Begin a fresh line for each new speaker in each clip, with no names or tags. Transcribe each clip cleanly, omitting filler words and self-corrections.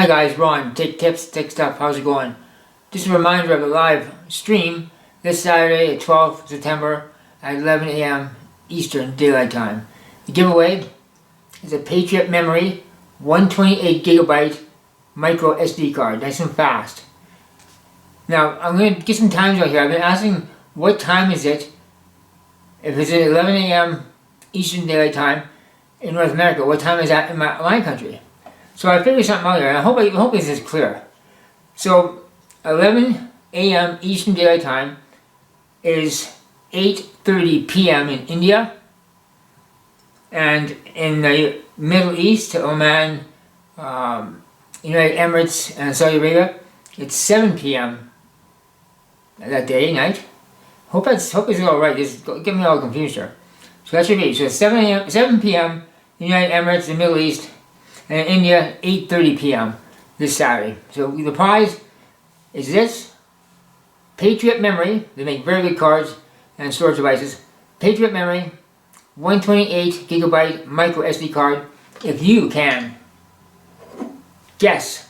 Hi guys, Ron, Take Tips, Tech Stuff, how's it going? Just a reminder of the live stream this Saturday, 12th September at 11 AM Eastern Daylight Time. The giveaway is a Patriot Memory 128 gigabyte micro SD card, nice and fast. Now, I'm going to get some times out here. I've been asking what time is it, if it's at 11 AM Eastern Daylight Time in North America, what time is that in my country? So I figured something out here, and I hope this is clear. So 11 AM Eastern Daylight Time is 8:30 PM in India, and in the Middle East, Oman, United Emirates, and Saudi Arabia, it's 7 PM that day, night. Hope it's all right. Just get me all confused here. So that should be 7 PM United Emirates, the Middle East, and in India 8:30 PM this Saturday. So the prize is this Patriot Memory. They make very good cards and storage devices. Patriot Memory 128 gigabyte micro SD card. If you can guess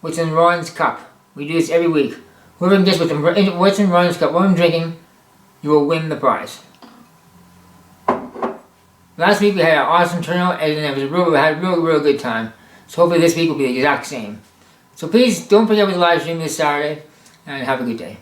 what's in Ron's cup, we do this every week. Whoever can guess what's in Ron's cup, what I'm drinking, you will win the prize. Last week we had an awesome turnout and we had a real good time. So hopefully this week will be the exact same. So please don't forget to live stream this Saturday and have a good day.